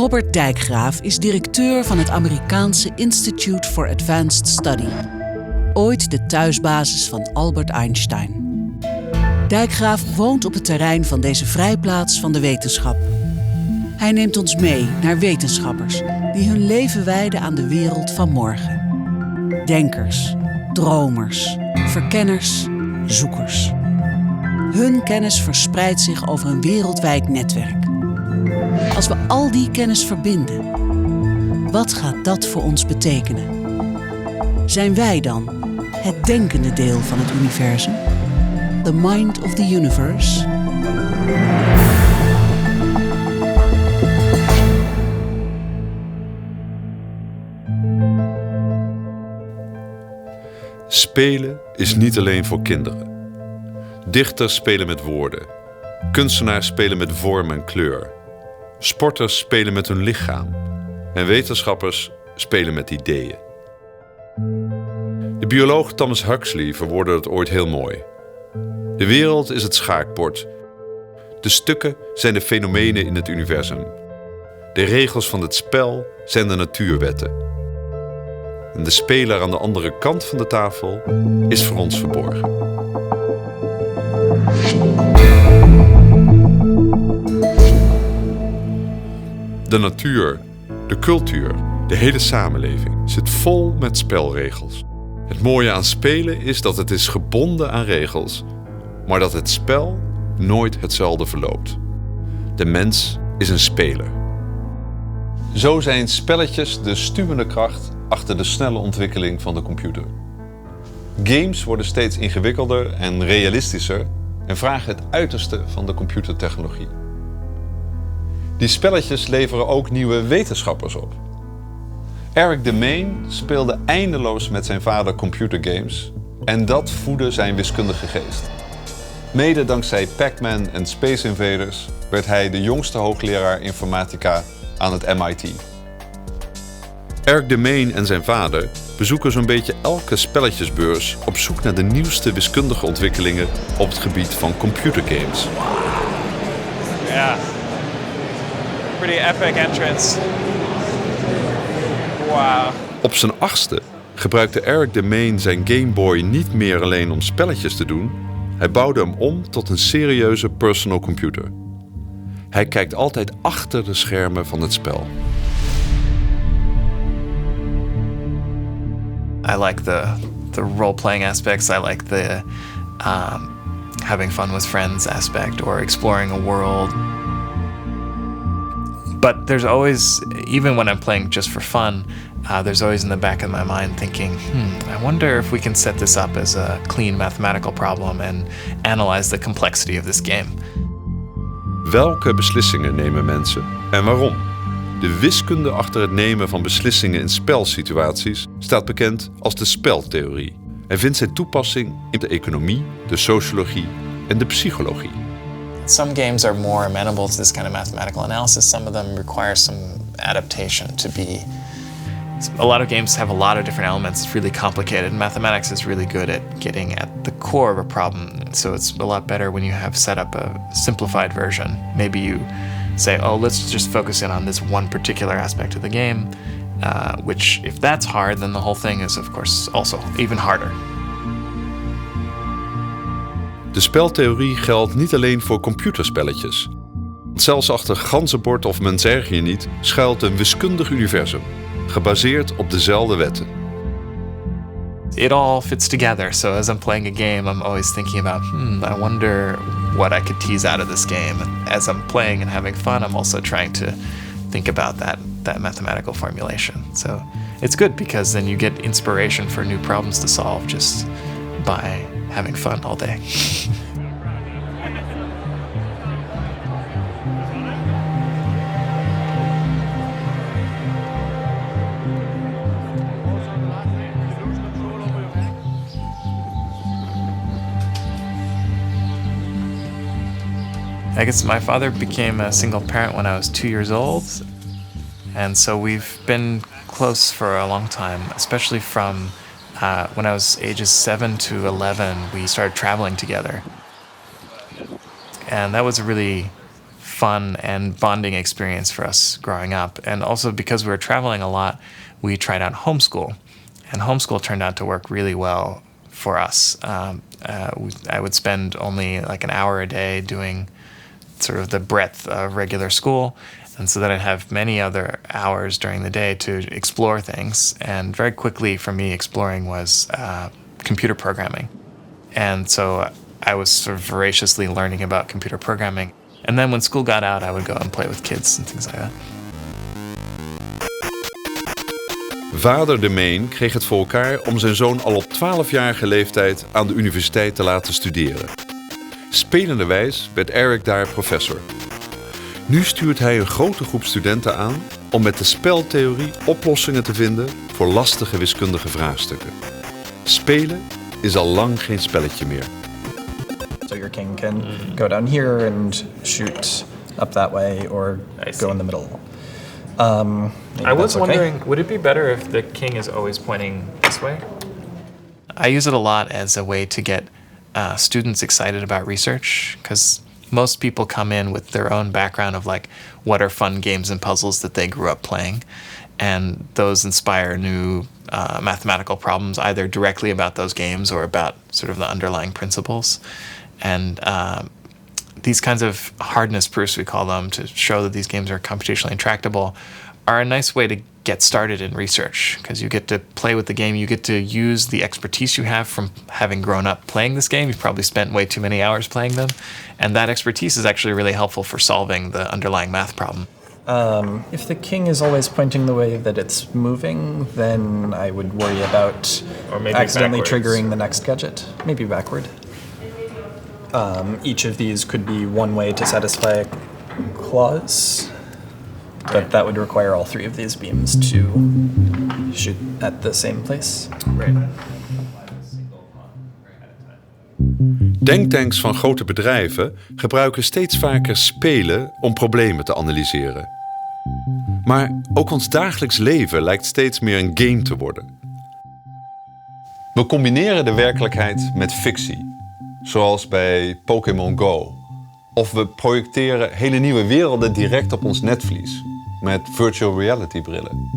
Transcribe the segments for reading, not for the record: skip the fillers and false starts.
Robert Dijkgraaf is directeur van het Amerikaanse Institute for Advanced Study. Ooit de thuisbasis van Albert Einstein. Dijkgraaf woont op het terrein van deze vrijplaats van de wetenschap. Hij neemt ons mee naar wetenschappers die hun leven wijden aan de wereld van morgen. Denkers, dromers, verkenners, zoekers. Hun kennis verspreidt zich over een wereldwijd netwerk. Als we al die kennis verbinden, wat gaat dat voor ons betekenen? Zijn wij dan het denkende deel van het universum? The mind of the universe? Spelen is niet alleen voor kinderen. Dichters spelen met woorden. Kunstenaars spelen met vorm en kleur. Sporters spelen met hun lichaam. En wetenschappers spelen met ideeën. De bioloog Thomas Huxley verwoordde het ooit heel mooi. De wereld is het schaakbord. De stukken zijn de fenomenen in het universum. De regels van het spel zijn de natuurwetten. En de speler aan de andere kant van de tafel is voor ons verborgen. De natuur, de cultuur, de hele samenleving zit vol met spelregels. Het mooie aan spelen is dat het is gebonden aan regels, maar dat het spel nooit hetzelfde verloopt. De mens is een speler. Zo zijn spelletjes de stuwende kracht achter de snelle ontwikkeling van de computer. Games worden steeds ingewikkelder en realistischer en vragen het uiterste van de computertechnologie. Die spelletjes leveren ook nieuwe wetenschappers op. Erik Demaine speelde eindeloos met zijn vader computergames en dat voedde zijn wiskundige geest. Mede dankzij Pac-Man en Space Invaders werd hij de jongste hoogleraar informatica aan het MIT. Erik Demaine en zijn vader bezoeken zo'n beetje elke spelletjesbeurs op zoek naar de nieuwste wiskundige ontwikkelingen op het gebied van computergames. Ja, pretty epic entrance. Wow. Op zijn 8e gebruikte Erik Demaine zijn Game Boy niet meer alleen om spelletjes te doen. Hij bouwde hem om tot een serieuze personal computer. Hij kijkt altijd achter de schermen van het spel. I like the role-playing aspects. I like the having fun with friends aspect or exploring a world. But there's always, even when I'm playing just for fun, there's always in the back of my mind thinking, I wonder if we can set this up as a clean mathematical problem and analyze the complexity of this game. Welke beslissingen nemen mensen en waarom? De wiskunde achter het nemen van beslissingen in spelsituaties staat bekend als de speltheorie en vindt zijn toepassing in de economie, de sociologie en de psychologie. Some games are more amenable to this kind of mathematical analysis. Some of them require some adaptation to be. A lot of games have a lot of different elements. It's really complicated. Mathematics is really good at getting at the core of a problem. So it's a lot better when you have set up a simplified version. Maybe you say, oh, let's just focus in on this one particular aspect of the game, which if that's hard, then the whole thing is of course also even harder. De speltheorie geldt niet alleen voor computerspelletjes. Zelfs achter ganzenbord of men zerg je niet schuilt een wiskundig universum, gebaseerd op dezelfde wetten. It all fits together. So as I'm playing a game, I'm always thinking about, I wonder what I could tease out of this game. And as I'm playing and having fun, I'm also trying to think about that mathematical formulation. So it's good because then you get inspiration for new problems to solve just by having fun all day. I guess my father became a single parent when I was 2 years old. And so we've been close for a long time, especially from when I was ages 7 to 11, we started traveling together. And that was a really fun and bonding experience for us growing up. And also because we were traveling a lot, we tried out homeschool. And homeschool turned out to work really well for us. I would spend only like an hour a day doing sort of the breadth of regular school. And so then I'd have many other hours during the day to explore things. And very quickly for me, exploring was computer programming. And so I was sort of voraciously learning about computer programming. And then when school got out, I would go and play with kids and things like that. Vader Demaine kreeg het voor elkaar om zijn zoon al op 12-jarige leeftijd aan de universiteit te laten studeren. Spelenderwijs werd Erik daar professor. Nu stuurt hij een grote groep studenten aan om met de speltheorie oplossingen te vinden voor lastige wiskundige vraagstukken. Spelen is al lang geen spelletje meer. So your king can go down here and shoot up that way or go in the middle. I was wondering, would it be better if the king is always pointing this way? I use it a lot as a way to get students excited about research, because most people come in with their own background of like, what are fun games and puzzles that they grew up playing? And those inspire new mathematical problems, either directly about those games or about sort of the underlying principles. And these kinds of hardness proofs, we call them, to show that these games are computationally intractable, are a nice way to get started in research, because you get to play with the game, you get to use the expertise you have from having grown up playing this game. You've probably spent way too many hours playing them, and that expertise is actually really helpful for solving the underlying math problem. If the king is always pointing the way that it's moving, then I would worry about accidentally triggering the next gadget. Maybe backward. Each of these could be one way to satisfy a clause, but that would require all three of these beams to shoot at the same place. Right. Denktanks van grote bedrijven gebruiken steeds vaker spelen om problemen te analyseren. Maar ook ons dagelijks leven lijkt steeds meer een game te worden. We combineren de werkelijkheid met fictie, zoals bij Pokémon Go. Of we projecteren hele nieuwe werelden direct op ons netvlies, met virtual reality brillen.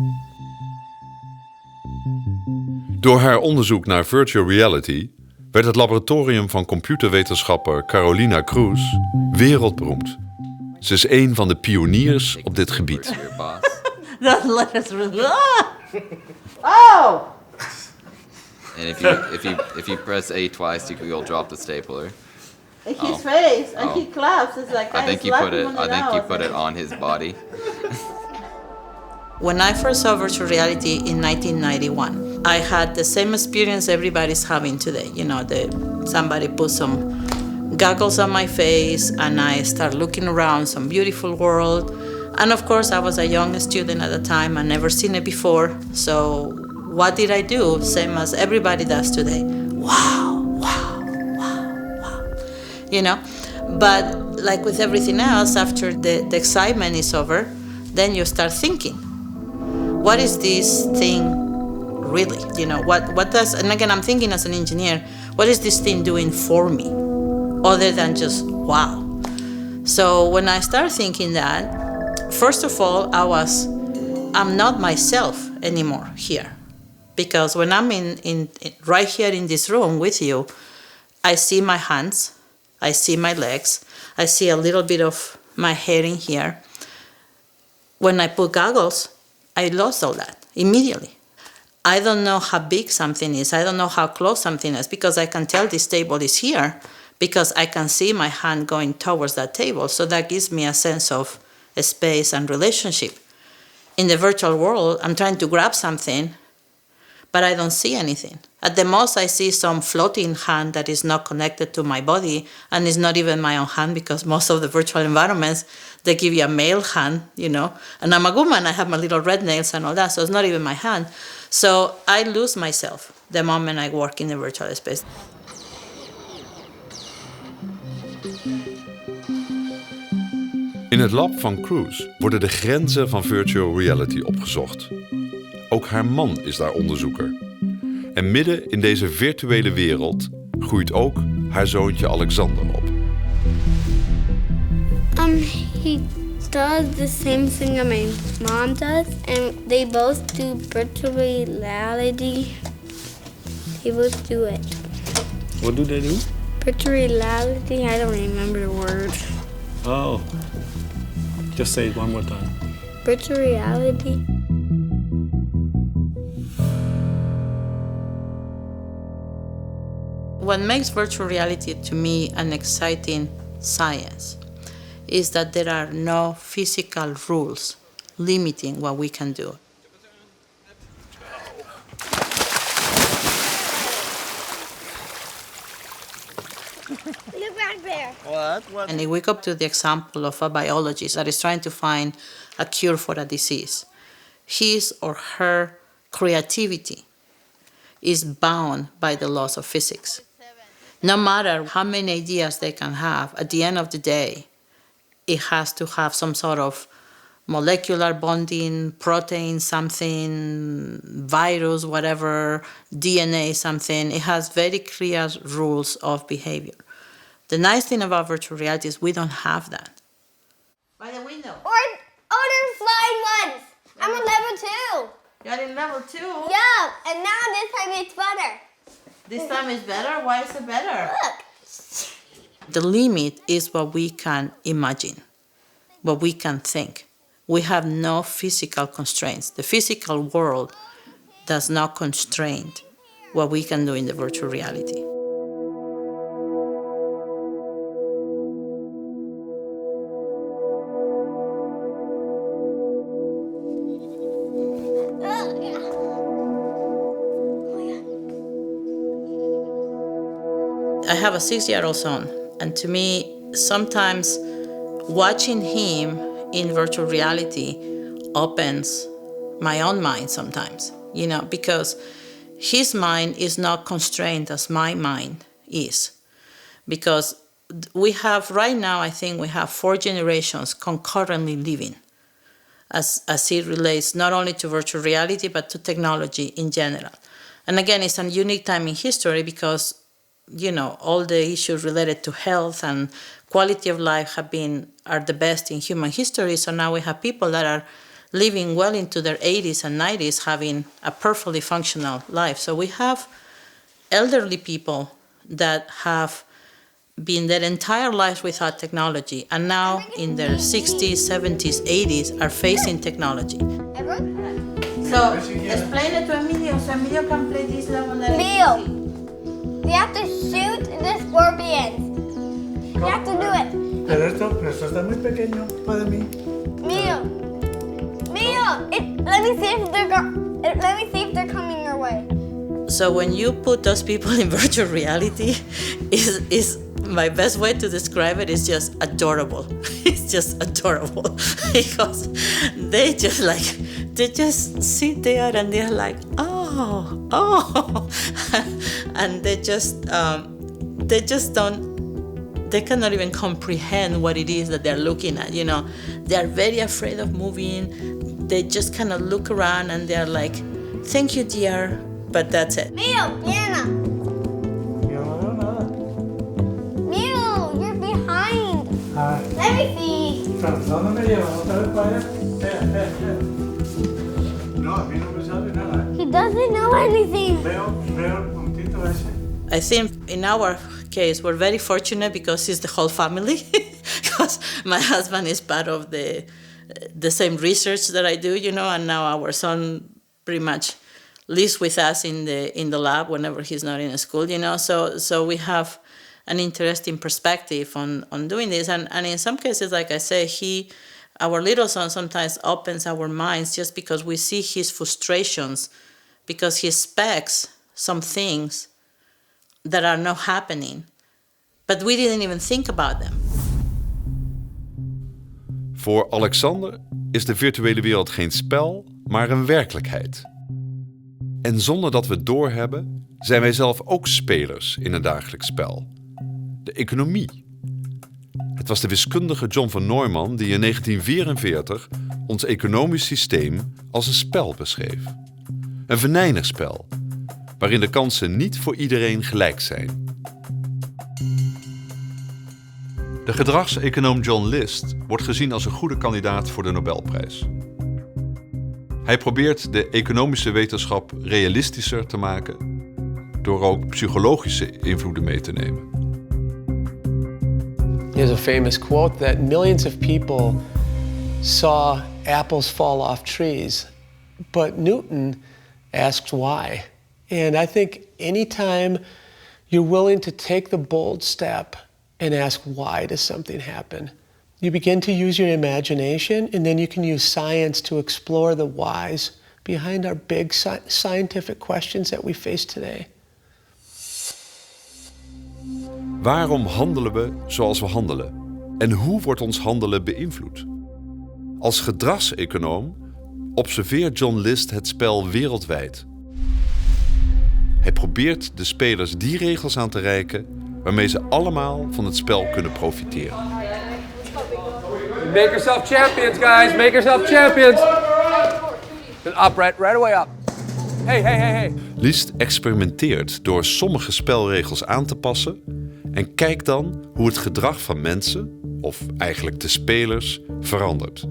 Door haar onderzoek naar virtual reality werd het laboratorium van computerwetenschapper Carolina Cruz wereldberoemd. Ze is een van de pioniers op dit gebied. Oh! And if you press A twice, you'll drop the stapler. His face and he claps. It's like I think you put it on his body. When I first saw virtual reality in 1991, I had the same experience everybody's having today. You know, somebody put some goggles on my face and I start looking around some beautiful world. And of course, I was a young student at the time. I'd never seen it before. So what did I do? Same as everybody does today. Wow, wow, wow, wow. You know, but like with everything else, after the excitement is over, then you start thinking, what is this thing really? You know, what does, and again, I'm thinking as an engineer, what is this thing doing for me? Other than just, wow. So when I started thinking that, first of all, I'm not myself anymore here. Because when I'm in right here in this room with you, I see my hands, I see my legs, I see a little bit of my hair in here. When I put goggles, I lost all that immediately. I don't know how big something is. I don't know how close something is, because I can tell this table is here because I can see my hand going towards that table. So that gives me a sense of space and relationship. In the virtual world, I'm trying to grab something, but I don't see anything. At the most, I see some floating hand that is not connected to my body and is not even my own hand, because most of the virtual environments, they give you a male hand, you know. And I'm a woman, I have my little red nails and all that, so it's not even my hand. So I lose myself the moment I work in the virtual space. In het lab van Cruz worden de grenzen van virtual reality opgezocht. Ook haar man is daar onderzoeker. En midden in deze virtuele wereld groeit ook haar zoontje Alexander op. He does the same thing that my mom does, and they both do virtual reality. They both do it. What do they do? Virtual reality, I don't remember the word. Oh. Just say it one more time. Virtual reality. What makes virtual reality to me an exciting science is that there are no physical rules limiting what we can do. Look back there. What? And if we go to the example of a biologist that is trying to find a cure for a disease, his or her creativity is bound by the laws of physics. No matter how many ideas they can have, at the end of the day, it has to have some sort of molecular bonding, protein something, virus, whatever, DNA something. It has very clear rules of behavior. The nice thing about virtual reality is we don't have that. By the window. Or there's flying ones. I'm on level 2. You're in level 2? Yeah, and now this time it's better. This time is better? Why is it better? Look. The limit is what we can imagine, what we can think. We have no physical constraints. The physical world does not constrain what we can do in the virtual reality. I have a 6-year-old son, and to me, sometimes watching him in virtual reality opens my own mind sometimes, because his mind is not constrained as my mind is. Because we have, right now, I think we have 4 generations concurrently living as it relates not only to virtual reality, but to technology in general. And again, it's a unique time in history because all the issues related to health and quality of life are the best in human history. So now we have people that are living well into their 80s and 90s having a perfectly functional life. So we have elderly people that have been their entire lives without technology and now in their 60s, 70s, 80s are facing technology. So explain it to Emilio so Emilio can play this level. Emilio. We have to shoot the scorpions. We have to do it. Pero esto está muy pequeño para mí. Mio, let me see if they're coming your way. So when you put those people in virtual reality, is my best way to describe it is just adorable. It's just adorable because they just sit there and they're like, oh, and they cannot even comprehend what it is that they're looking at. They're very afraid of moving. They just kind of look around and they're like, thank you, dear, but that's it. Mio, Diana. Mio, you're behind. Let me see. ¿Dónde me llevas? ¿Otra vez para allá? No, a mí no me sabe nada. He doesn't know anything. Veo el puntito ese. I think in our case, we're very fortunate because it's the whole family. Because my husband is part of the same research that I do, and now our son pretty much lives with us in the lab whenever he's not in school, So we have an interesting perspective on doing this. And in some cases, like I say, our little son sometimes opens our minds just because we see his frustrations, because he expects some things that are not happening, but we didn't even think about them. Voor Alexander is de virtuele wereld geen spel, maar een werkelijkheid. En zonder dat we het doorhebben, zijn wij zelf ook spelers in een dagelijks spel. De economie. Het was de wiskundige John von Neumann die in 1944 ons economisch systeem als een spel beschreef. Een venijnig spel, waarin de kansen niet voor iedereen gelijk zijn. De gedragseconoom John List wordt gezien als een goede kandidaat voor de Nobelprijs. Hij probeert de economische wetenschap realistischer te maken door ook psychologische invloeden mee te nemen. There's a famous quote that millions of people saw apples fall off trees, but Newton asked why. And I think anytime you're willing to take the bold step and ask why does something happen, you begin to use your imagination, and then you can use science to explore the whys behind our big scientific questions that we face today. Waarom handelen we zoals we handelen? En hoe wordt ons handelen beïnvloed? Als gedragseconoom observeert John List het spel wereldwijd. Hij probeert de spelers die regels aan te reiken waarmee ze allemaal van het spel kunnen profiteren. Make yourself champions, guys. Make yourself champions. And up, right away up. Hey. List experimenteert door sommige spelregels aan te passen en kijkt dan hoe het gedrag van mensen, of eigenlijk de spelers, verandert.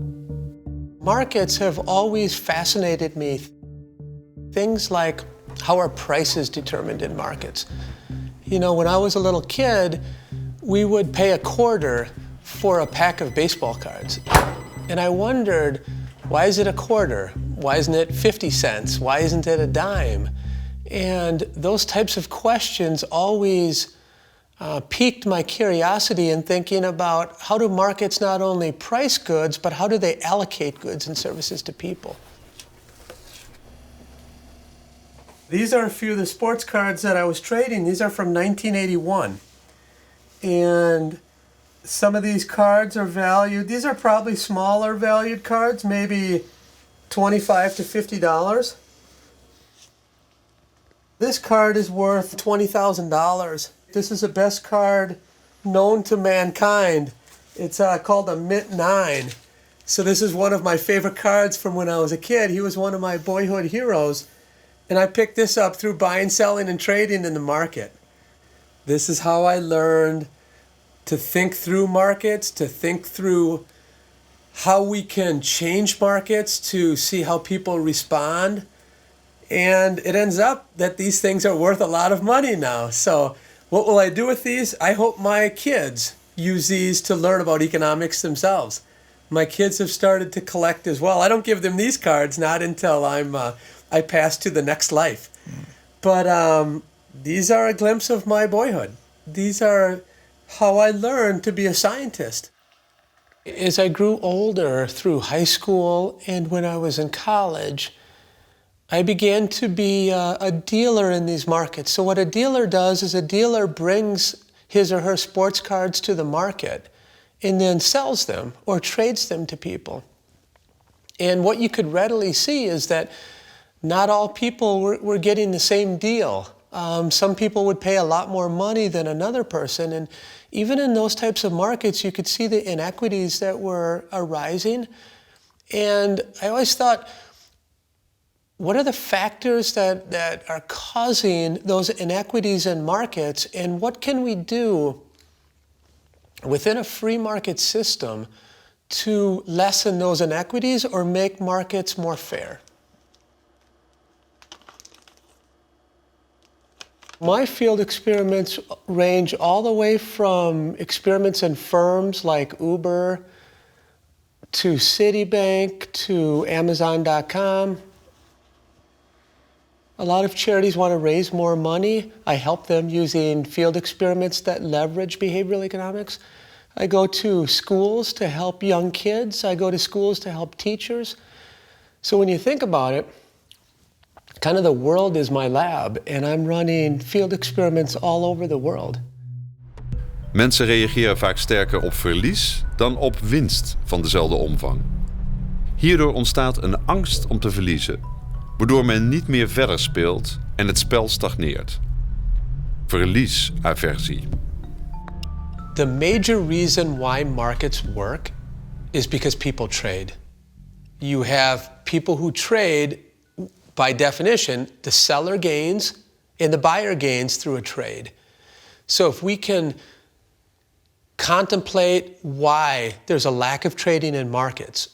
Markets have always fascinated me. Things like how are prices determined in markets? You know, when I was a little kid, we would pay a quarter for a pack of baseball cards. And I wondered, why is it a quarter? Why isn't it 50 cents? Why isn't it a dime? And those types of questions always piqued my curiosity in thinking about how do markets not only price goods, but how do they allocate goods and services to people? These are a few of the sports cards that I was trading. These are from 1981. And some of these cards are valued. These are probably smaller valued cards, maybe $25 to $50. This card is worth $20,000. This is the best card known to mankind. It's called a Mint 9. So this is one of my favorite cards from when I was a kid. He was one of my boyhood heroes. And I picked this up through buying, selling, and trading in the market. This is how I learned to think through markets, to think through how we can change markets to see how people respond. And it ends up that these things are worth a lot of money now. So what will I do with these? I hope my kids use these to learn about economics themselves. My kids have started to collect as well. I don't give them these cards, not until I pass to the next life. But these are a glimpse of my boyhood. These are how I learned to be a scientist. As I grew older through high school and when I was in college, I began to be a dealer in these markets. So what a dealer does is a dealer brings his or her sports cards to the market and then sells them or trades them to people. And what you could readily see is that not all people were getting the same deal. Some people would pay a lot more money than another person. And even in those types of markets, you could see the inequities that were arising. And I always thought, what are the factors that are causing those inequities in markets? And what can we do within a free market system to lessen those inequities or make markets more fair? My field experiments range all the way from experiments in firms like Uber to Citibank to Amazon.com. A lot of charities want to raise more money. I help them using field experiments that leverage behavioral economics. I go to schools to help young kids. I go to schools to help teachers. So when you think about it, kind of the world is my lab, and I'm running field experiments all over the world. Mensen reageren vaak sterker op verlies dan op winst van dezelfde omvang. Hierdoor ontstaat een angst om te verliezen, waardoor men niet meer verder speelt en het spel stagneert. Verliesaversie. The major reason why markets work is because people trade. You have people who trade, by definition, the seller gains, and the buyer gains through a trade. So if we can contemplate why there's a lack of trading in markets.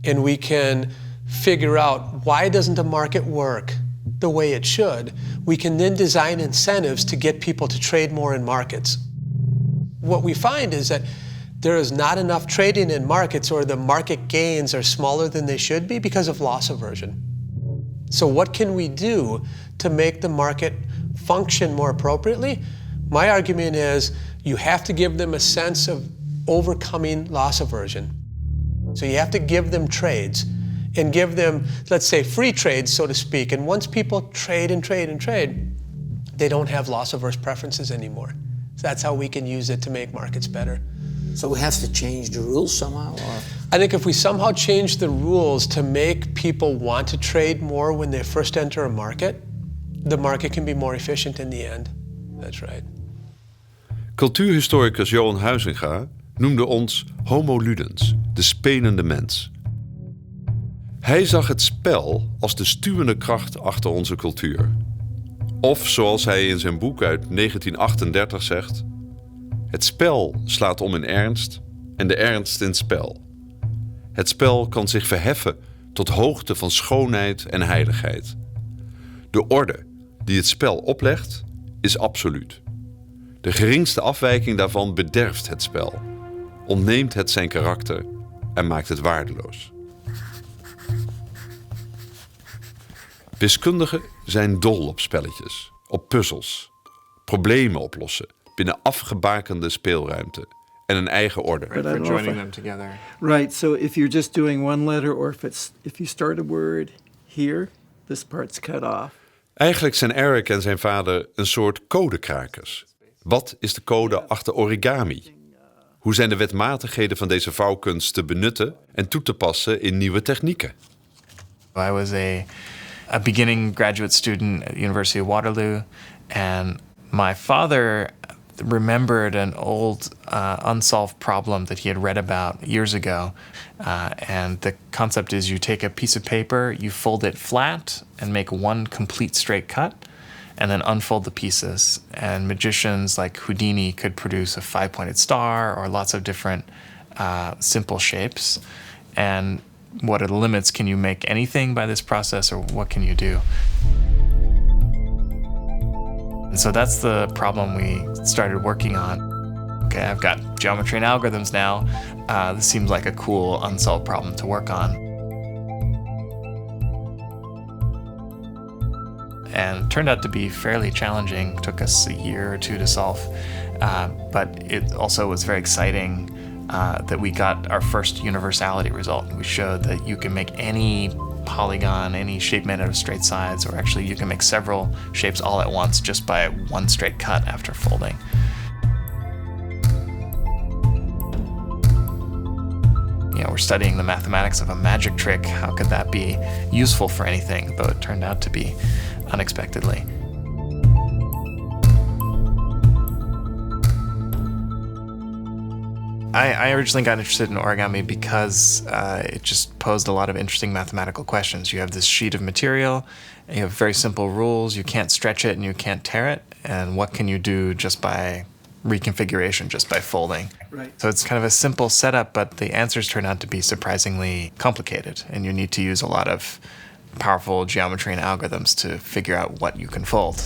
And we can figure out why doesn't the market work the way it should. We can then design incentives to get people to trade more in markets. What we find is that there is not enough trading in markets, or the market gains are smaller than they should be because of loss aversion. So what can we do to make the market function more appropriately? My argument is you have to give them a sense of overcoming loss aversion. So you have to give them trades and give them, let's say, free trades, so to speak. And once people trade and trade and trade, they don't have loss-averse preferences anymore. So that's how we can use it to make markets better. So we have to change the rules somehow? Or? I think if we somehow change the rules to make people want to trade more when they first enter a market, the market can be more efficient in the end. That's right. Cultuurhistoricus Johan Huizinga noemde ons homo ludens, de spelende mens. Hij zag het spel als de stuwende kracht achter onze cultuur. Of zoals hij in zijn boek uit 1938 zegt: het spel slaat om in ernst en de ernst in spel. Het spel kan zich verheffen tot hoogte van schoonheid en heiligheid. De orde die het spel oplegt is absoluut. De geringste afwijking daarvan bederft het spel, ontneemt het zijn karakter en maakt het waardeloos. Wiskundigen zijn dol op spelletjes, op puzzels, problemen oplossen binnen afgebakende speelruimte en een eigen orde. For joining them together. Right, so if you're just doing one letter, or if you start a word here, this part's cut off. Eigenlijk zijn Erik en zijn vader een soort codekrakers. Wat is de code achter origami? Hoe zijn de wetmatigheden van deze vouwkunst te benutten en toe te passen in nieuwe technieken? I was a beginning graduate student at the University of Waterloo, and my father remembered an old unsolved problem that he had read about years ago. And the concept is you take a piece of paper, you fold it flat and make one complete straight cut, and then unfold the pieces. And magicians like Houdini could produce a 5-pointed star or lots of different simple shapes. And what are the limits? Can you make anything by this process, or what can you do? And so that's the problem we started working on. Okay, I've got geometry and algorithms now. This seems like a cool unsolved problem to work on. And it turned out to be fairly challenging. It took us a year or two to solve. But it also was very exciting that we got our first universality result. We showed that you can make any polygon, any shape made out of straight sides, or actually you can make several shapes all at once just by one straight cut after folding. You know, we're studying the mathematics of a magic trick. How could that be useful for anything? Though it turned out to be unexpectedly. I originally got interested in origami because it just posed a lot of interesting mathematical questions. You have this sheet of material, and you have very simple rules. You can't stretch it and you can't tear it. And what can you do just by reconfiguration, just by folding? Right. So it's kind of a simple setup, but the answers turn out to be surprisingly complicated. And you need to use a lot of powerful geometry and algorithms to figure out what you can fold.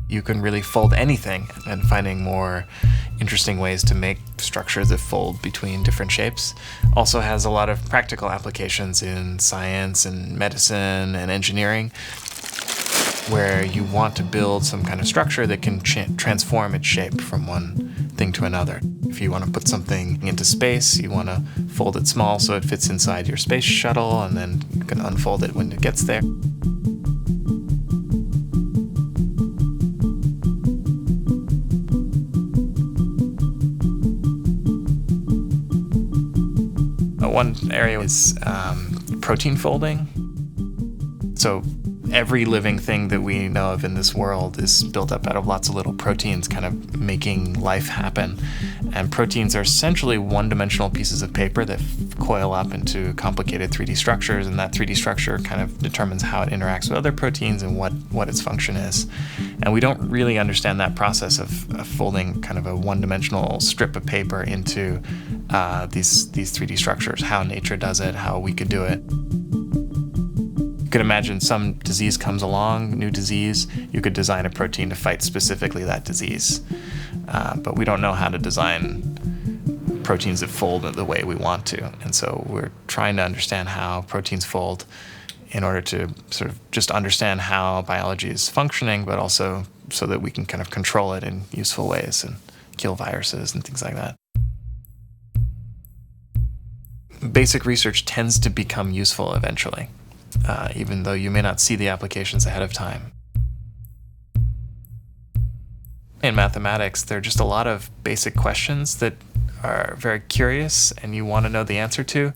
You can really fold anything, and finding more interesting ways to make structures that fold between different shapes also has a lot of practical applications in science and medicine and engineering, where you want to build some kind of structure that can transform its shape from one thing to another. If you want to put something into space, you want to fold it small so it fits inside your space shuttle, and then you can unfold it when it gets there. One area is protein folding. So Every living thing that we know of in this world is built up out of lots of little proteins kind of making life happen. And proteins are essentially one-dimensional pieces of paper that coil up into complicated 3D structures, and that 3D structure kind of determines how it interacts with other proteins and what its function is. And we don't really understand that process of folding kind of a one-dimensional strip of paper into these 3D structures, how nature does it, how we could do it. You could imagine some disease comes along, new disease, you could design a protein to fight specifically that disease. But we don't know how to design proteins that fold the way we want to. And so we're trying to understand how proteins fold in order to sort of just understand how biology is functioning, but also so that we can kind of control it in useful ways and kill viruses and things like that. Basic research tends to become useful eventually. Even though you may not see the applications ahead of time. In mathematics, there are just a lot of basic questions that are very curious and you want to know the answer to.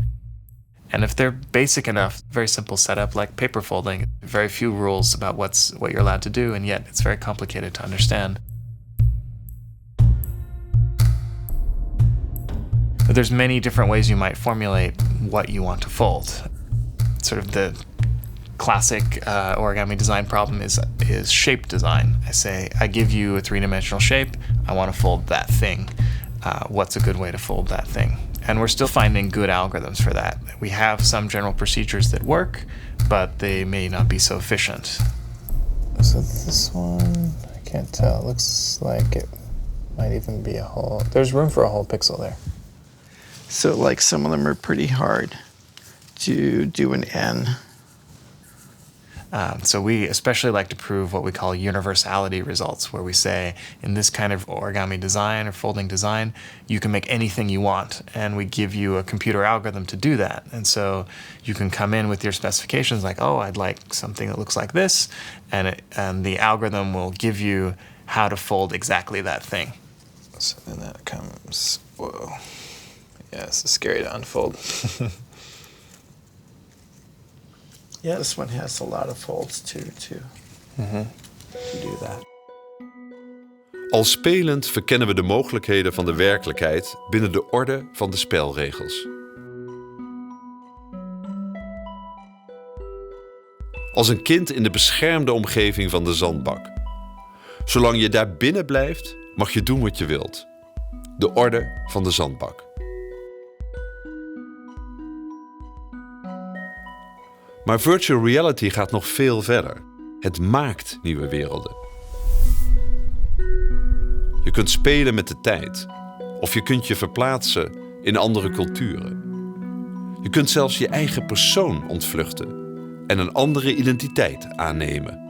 And if they're basic enough, very simple setup like paper folding, very few rules about what you're allowed to do, and yet it's very complicated to understand. But there's many different ways you might formulate what you want to fold. Sort of the classic origami design problem is shape design. I give you a three-dimensional shape, I want to fold that thing. What's a good way to fold that thing? And we're still finding good algorithms for that. We have some general procedures that work, but they may not be so efficient. So this one, I can't tell. It looks like it might even be a whole, there's room for a whole pixel there. So like some of them are pretty hard to do an N. So we especially like to prove what we call universality results, where we say, in this kind of origami design or folding design, you can make anything you want, and we give you a computer algorithm to do that. And so you can come in with your specifications like, oh, I'd like something that looks like this, and the algorithm will give you how to fold exactly that thing. So then that comes, whoa. Yeah, this is scary to unfold. Yeah, this one has a lot of folds too, to do that. Al spelend verkennen we de mogelijkheden van de werkelijkheid binnen de orde van de spelregels. Als een kind in de beschermde omgeving van de zandbak. Zolang je daar binnen blijft, mag je doen wat je wilt. De orde van de zandbak. Maar virtual reality gaat nog veel verder. Het maakt nieuwe werelden. Je kunt spelen met de tijd. Of je kunt je verplaatsen in andere culturen. Je kunt zelfs je eigen persoon ontvluchten en een andere identiteit aannemen.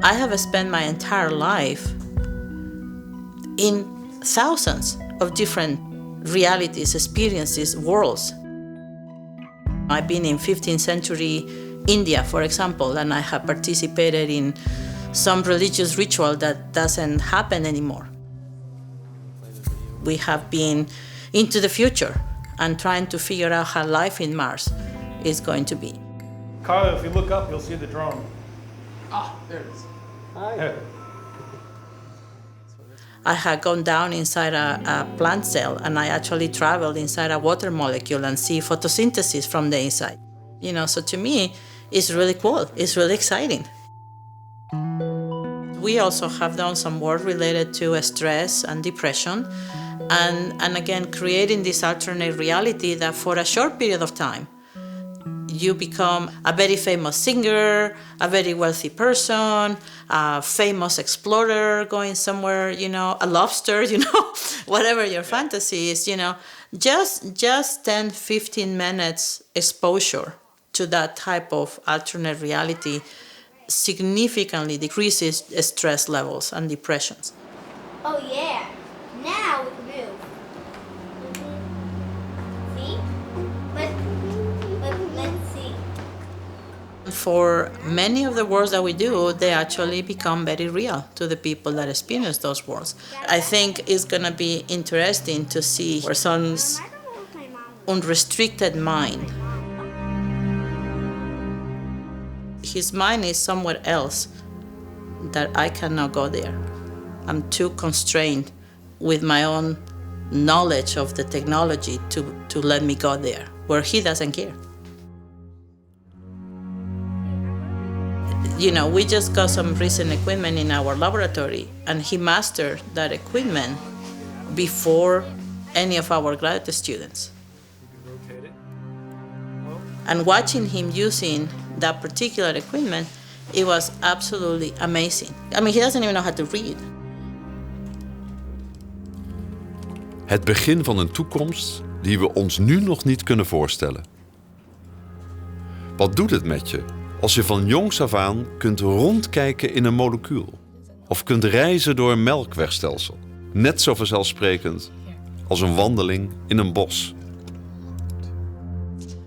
I have spent my entire life in thousands of different realities, experiences, worlds. I've been in 15th century India, for example, and I have participated in some religious ritual that doesn't happen anymore. We have been into the future and trying to figure out how life in Mars is going to be. Carlo, if you look up, you'll see the drone. Ah, there it is. Hi. I had gone down inside a plant cell, and I actually traveled inside a water molecule and see photosynthesis from the inside. You know, so to me, it's really cool. It's really exciting. We also have done some work related to stress and depression, and again, creating this alternate reality that for a short period of time, you become a very famous singer, a very wealthy person, a famous explorer going somewhere, you know, a lobster, you know, whatever your fantasy is, you know. Just 10, 15 minutes exposure to that type of alternate reality significantly decreases stress levels and depressions. Oh yeah, now we can move. See? But let's see. For many of the worlds that we do, they actually become very real to the people that experience those worlds. I think it's going to be interesting to see where someone's unrestricted mind, his mind is somewhere else that I cannot go there. I'm too constrained with my own knowledge of the technology to let me go there, where he doesn't care. You know, we just got some recent equipment in our laboratory, and he mastered that equipment before any of our graduate students. And watching him using that particular equipment, it was absolutely amazing. I mean, he doesn't even know how to read. Het begin van een toekomst die we ons nu nog niet kunnen voorstellen. Wat doet het met je als je van jongs af aan kunt rondkijken in een molecuul? Of kunt reizen door een melkwegstelsel? Net zo vanzelfsprekend als een wandeling in een bos.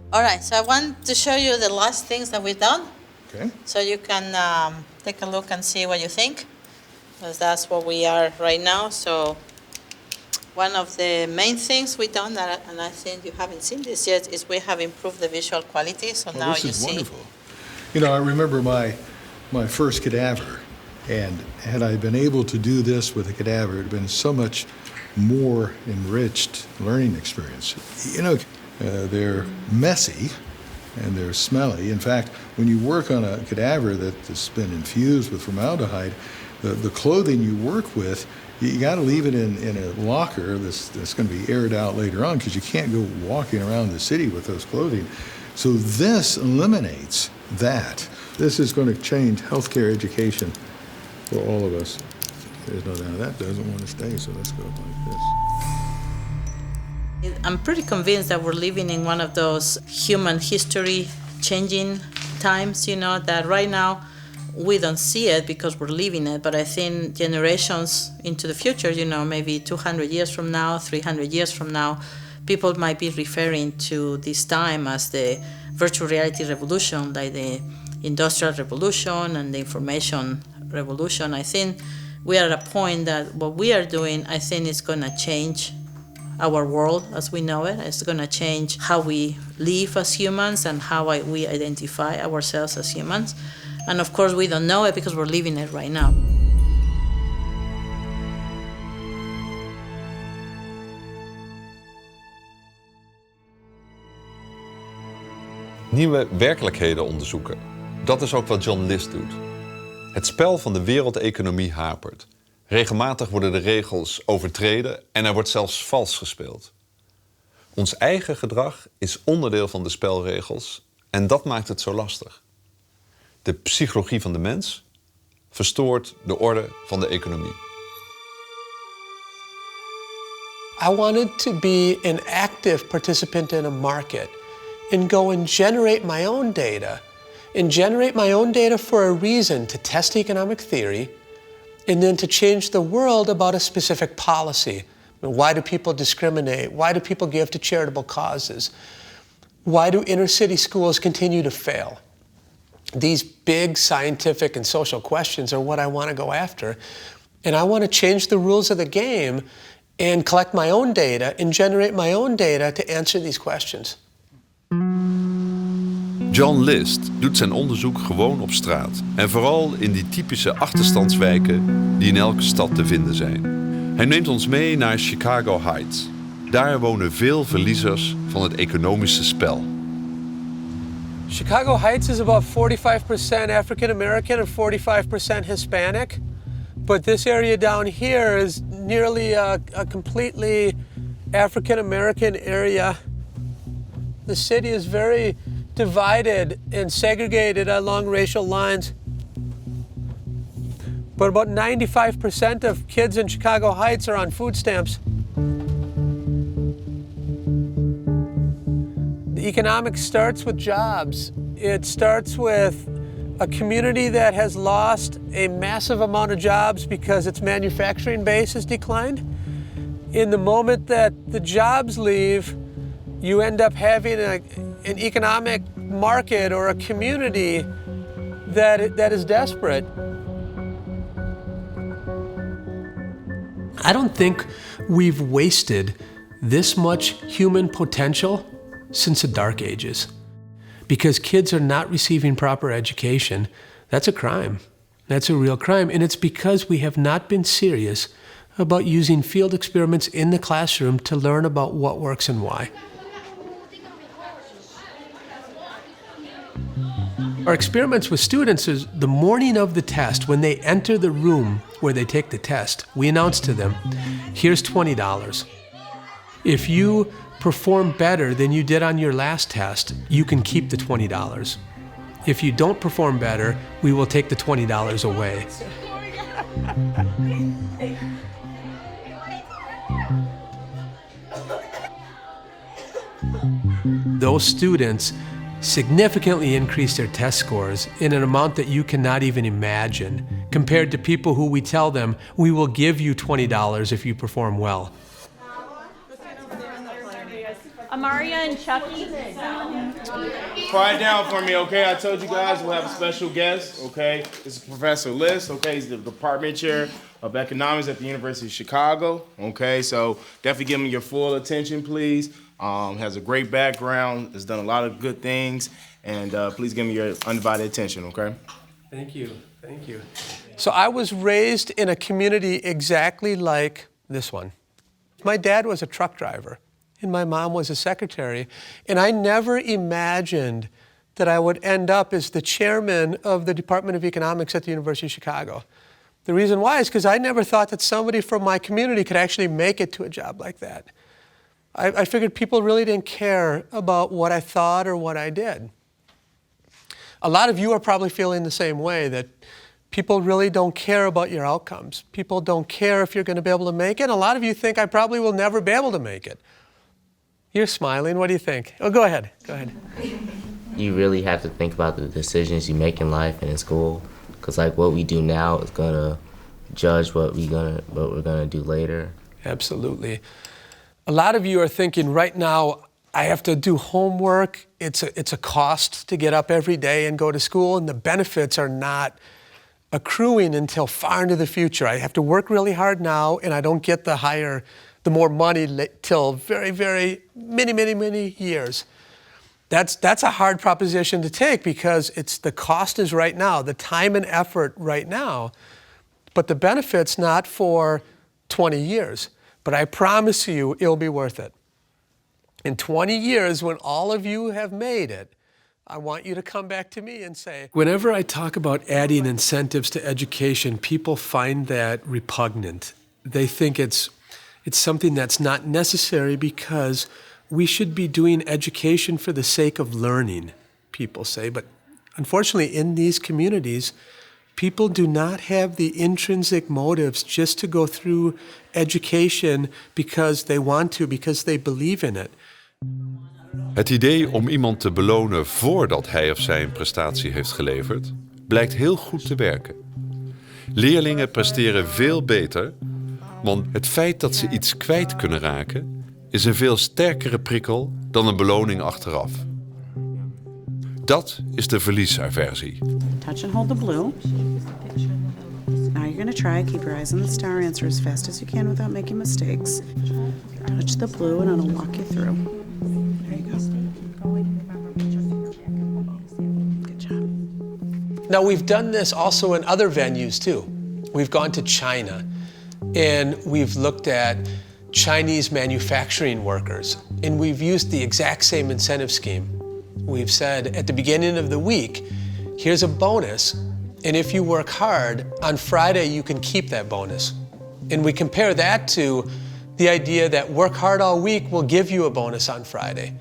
All right, so I want to show you the last things that we've done. Okay. So you can take a look and see what you think, because that's what we are right now. So one of the main things we've done, and I think you haven't seen this yet, is we have improved the visual quality. So now this you is see. Wonderful. You know, I remember my first cadaver, and had I been able to do this with a cadaver, it would have been so much more enriched learning experience. You know, they're messy and they're smelly. In fact, when you work on a cadaver that's been infused with formaldehyde, the clothing you work with, you got to leave it in a locker that's going to be aired out later on, because you can't go walking around the city with those clothing. So this eliminates that. This is going to change healthcare education for all of us. There's no doubt that doesn't want to stay, so let's go like this. I'm pretty convinced that we're living in one of those human history changing times, you know, that right now we don't see it because we're living it, but I think generations into the future, you know, maybe 200 years from now, 300 years from now, people might be referring to this time as the virtual reality revolution, like the industrial revolution and the information revolution. I think we are at a point that what we are doing, I think, is going to change our world as we know it. It's going to change how we live as humans and how we identify ourselves as humans. And of course, we don't know it because we're living it right now. Nieuwe werkelijkheden onderzoeken. Dat is ook wat John List doet. Het spel van de wereldeconomie hapert. Regelmatig worden de regels overtreden en er wordt zelfs vals gespeeld. Ons eigen gedrag is onderdeel van de spelregels en dat maakt het zo lastig. De psychologie van de mens verstoort de orde van de economie. I wanted to be an active participant in a market and go and generate my own data. And generate my own data for a reason, to test economic theory, and then to change the world about a specific policy. Why do people discriminate? Why do people give to charitable causes? Why do inner city schools continue to fail? These big scientific and social questions are what I want to go after. And I want to change the rules of the game and collect my own data and generate my own data to answer these questions. John List doet zijn onderzoek gewoon op straat. En vooral in die typische achterstandswijken die in elke stad te vinden zijn. Hij neemt ons mee naar Chicago Heights. Daar wonen veel verliezers van het economische spel. Chicago Heights is about 45% African American and 45% Hispanic. But this area down here is nearly a completely African American area. The city is very divided and segregated along racial lines. But about 95% of kids in Chicago Heights are on food stamps. The economics starts with jobs. It starts with a community that has lost a massive amount of jobs because its manufacturing base has declined. In the moment that the jobs leave, you end up having an economic market or a community that is desperate. I don't think we've wasted this much human potential since the Dark Ages. Because kids are not receiving proper education, that's a crime. That's a real crime. And it's because we have not been serious about using field experiments in the classroom to learn about what works and why. Our experiments with students is the morning of the test, when they enter the room where they take the test, we announce to them, here's $20. If you perform better than you did on your last test, you can keep the $20. If you don't perform better, we will take the $20 away. Those students significantly increase their test scores in an amount that you cannot even imagine, compared to people who we tell them, we will give you $20 if you perform well. Amaria and Chucky. Quiet down for me, okay? I told you guys we'll have a special guest, okay? This is Professor List, okay? He's the department chair of economics at the University of Chicago, okay? So definitely give him your full attention, please. Has a great background, has done a lot of good things, and please give him your undivided attention, okay? Thank you, thank you. So I was raised in a community exactly like this one. My dad was a truck driver, and my mom was a secretary, and I never imagined that I would end up as the chairman of the Department of Economics at the University of Chicago. The reason why is because I never thought that somebody from my community could actually make it to a job like that. I figured people really didn't care about what I thought or what I did. A lot of you are probably feeling the same way, that people really don't care about your outcomes. People don't care if you're going to be able to make it. A lot of you think I probably will never be able to make it. You're smiling. What do you think? Oh, go ahead. Go ahead. You really have to think about the decisions you make in life and in school, because like what we do now is going to judge what we're going to do later. Absolutely. A lot of you are thinking right now, I have to do homework. It's a cost to get up every day and go to school, and the benefits are not accruing until far into the future. I have to work really hard now, and I don't get the more money till very, very many years. That's a hard proposition to take, because the cost is right now, the time and effort right now, but the benefit's not for 20 years. But I promise you, it'll be worth it. In 20 years, when all of you have made it, I want you to come back to me and say, whenever I talk about adding incentives to education, people find that repugnant. They think it's something that's not necessary, because we should be doing education for the sake of learning, people say. But unfortunately, in these communities, people do not have the intrinsic motives just to go through education because they want to, because they believe in it. Het idee om iemand te belonen voordat hij of zij een prestatie heeft geleverd, blijkt heel goed te werken. Leerlingen presteren veel beter, want het feit dat ze iets kwijt kunnen raken is een veel sterkere prikkel dan een beloning achteraf. Dat is de verliesaversie. Touch and hold the blue. Now you're going to try, keep your eyes on the star, answer as fast as you can without making mistakes. Touch the blue and it'll walk you through. There you go. Good job. Now we've done this also in other venues too. We've gone to China and we've looked at Chinese manufacturing workers, and we've used the exact same incentive scheme. We've said at the beginning of the week, here's a bonus, and if you work hard, on Friday you can keep that bonus. And we compare that to the idea that work hard all week will give you a bonus on Friday.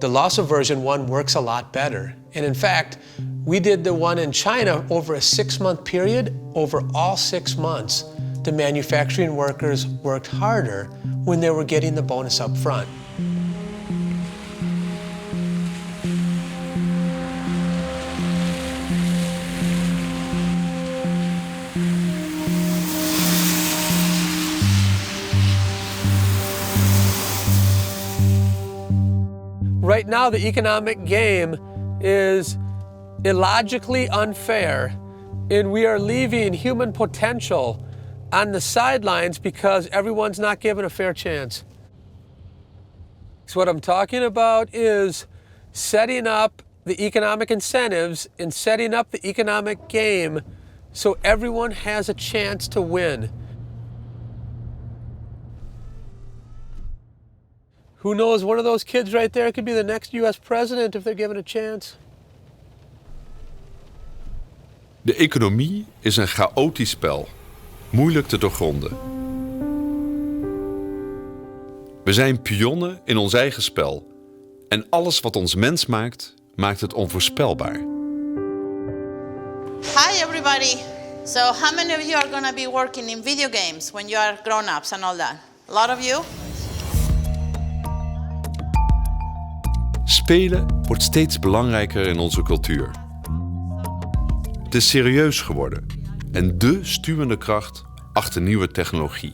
The loss aversion one works a lot better. And in fact, we did the one in China over a 6-month period. Over all 6 months, the manufacturing workers worked harder when they were getting the bonus up front. Right now, the economic game is illogically unfair, and we are leaving human potential on the sidelines because everyone's not given a fair chance. So what I'm talking about is setting up the economic incentives and setting up the economic game so everyone has a chance to win. Who knows, one of those kids right there could be the next US president if they're given a chance. De economie is een chaotisch spel, moeilijk te doorgronden. We zijn pionnen in ons eigen spel en alles wat ons mens maakt, maakt het onvoorspelbaar. Hi everybody. So how many of you are going to be working in video games when you are grown-ups and all that? A lot of you? Spelen wordt steeds belangrijker in onze cultuur. Het is serieus geworden en dé stuwende kracht achter nieuwe technologie.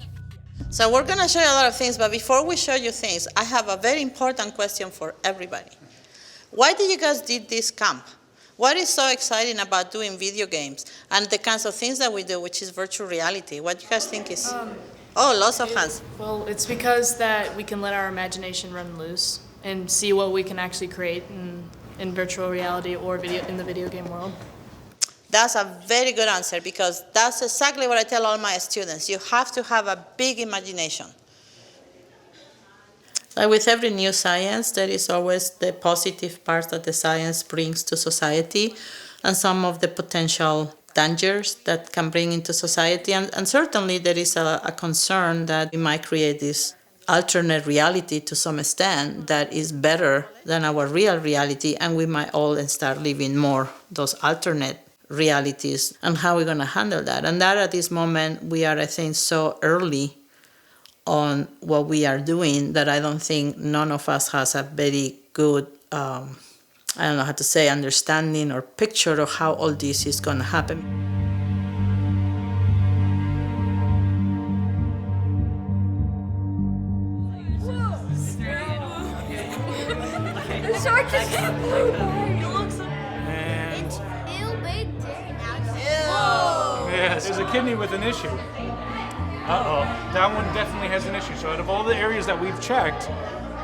So we're going to show you a lot of things, but before we show you things, I have a very important question for everybody. Why did you guys did this camp? What is so exciting about doing video games and the kinds of things that we do, which is virtual reality? What do you guys think is... lots of hands. Well, it's because that we can let our imagination run loose and see what we can actually create in virtual reality or in the video game world. That's a very good answer, because that's exactly what I tell all my students. You have to have a big imagination. Like with every new science, there is always the positive part that the science brings to society and some of the potential dangers that can bring into society. And certainly there is a concern that we might create this alternate reality to some extent that is better than our real reality, and we might all start living more those alternate realities, and how we're going to handle that. And that at this moment we are, I think, so early on what we are doing that I don't think none of us has a very good, I don't know how to say, understanding or picture of how all this is going to happen. The shark just flew by. Yeah, there's a kidney with an issue. Uh-oh, that one definitely has an issue. So out of all the areas that we've checked,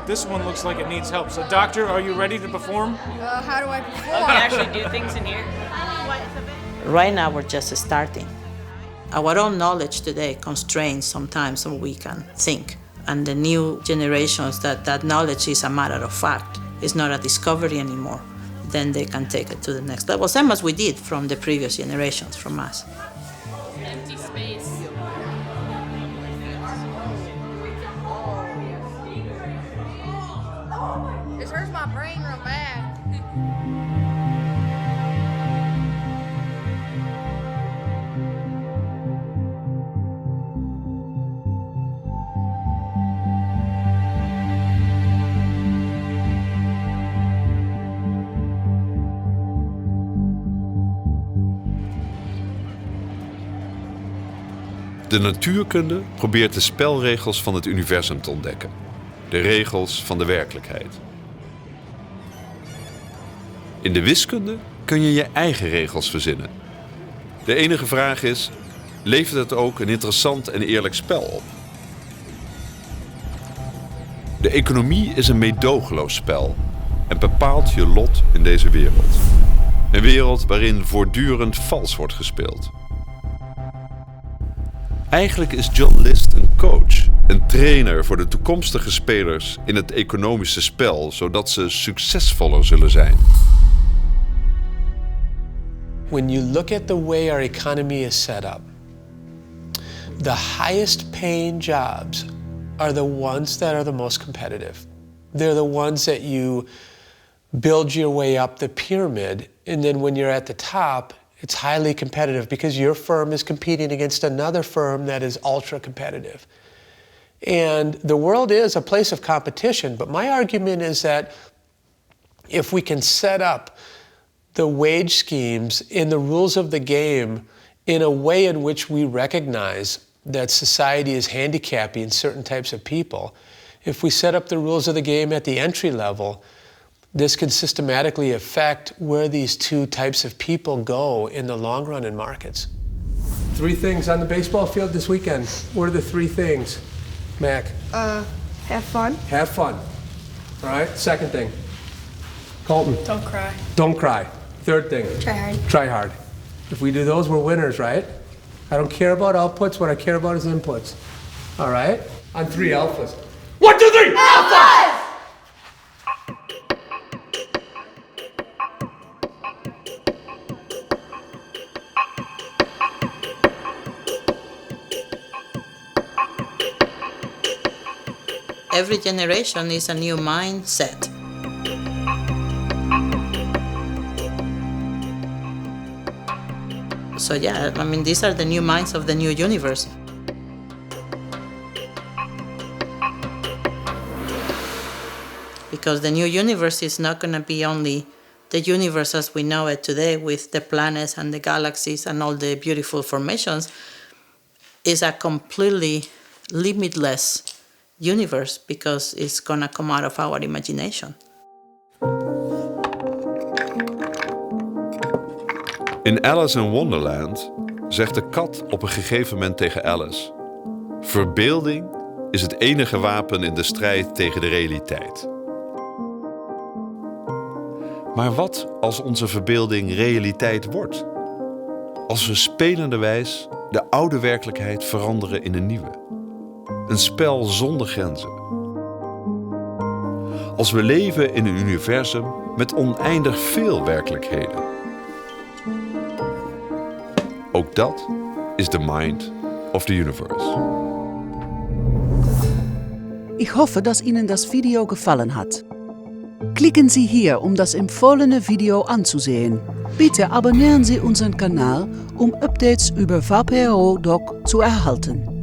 this one looks like it needs help. So doctor, are you ready to perform? How do I perform? You can actually do things in here. Right now we're just starting. Our own knowledge today constrains sometimes what we can think. And the new generations, that knowledge is a matter of fact. It's not a discovery anymore. Then they can take it to the next level, same as we did from the previous generations from us. Empty space. This hurts my brain real bad. De natuurkunde probeert de spelregels van het universum te ontdekken. De regels van de werkelijkheid. In de wiskunde kun je je eigen regels verzinnen. De enige vraag is, levert het ook een interessant en eerlijk spel op? De economie is een meedogenloos spel en bepaalt je lot in deze wereld. Een wereld waarin voortdurend vals wordt gespeeld. Eigenlijk is John List een coach, een trainer voor de toekomstige spelers in het economische spel, zodat ze succesvoller zullen zijn. When you look at the way our economy is set up, the highest paying jobs are the ones that are the most competitive. They're the ones that you build your way up the pyramid, and then when you're at the top, it's highly competitive because your firm is competing against another firm that is ultra competitive. And the world is a place of competition, but my argument is that if we can set up the wage schemes in the rules of the game in a way in which we recognize that society is handicapping certain types of people, if we set up the rules of the game at the entry level, this can systematically affect where these two types of people go in the long run in markets. 3 things on the baseball field this weekend. What are the 3 things, Mac? Have fun. Have fun. All right, second thing. Colton. Don't cry. Don't cry. Third thing. Try hard. Try hard. If we do those, we're winners, right? I don't care about outputs. What I care about is inputs. All right? On 3 alphas. 1, 2, 3! Alphas! Every generation is a new mindset. So yeah, I mean, these are the new minds of the new universe. Because the new universe is not going to be only the universe as we know it today with the planets and the galaxies and all the beautiful formations. It's a completely limitless universe because it's going to come out of our imagination. In Alice in Wonderland zegt de kat op een gegeven moment tegen Alice: verbeelding is het enige wapen in de strijd tegen de realiteit. Maar wat als onze verbeelding realiteit wordt? Als we spelenderwijs de oude werkelijkheid veranderen in een nieuwe. Een spel zonder grenzen. Als we leven in een universum met oneindig veel werkelijkheden. Ook dat is the mind of the universe. Ich hoffe, dass Ihnen das Video gefallen hat. Klicken Sie hier, um das empfohlene Video anzusehen. Bitte abonnieren Sie unseren Kanal, um Updates über VPRO-Doc zu erhalten.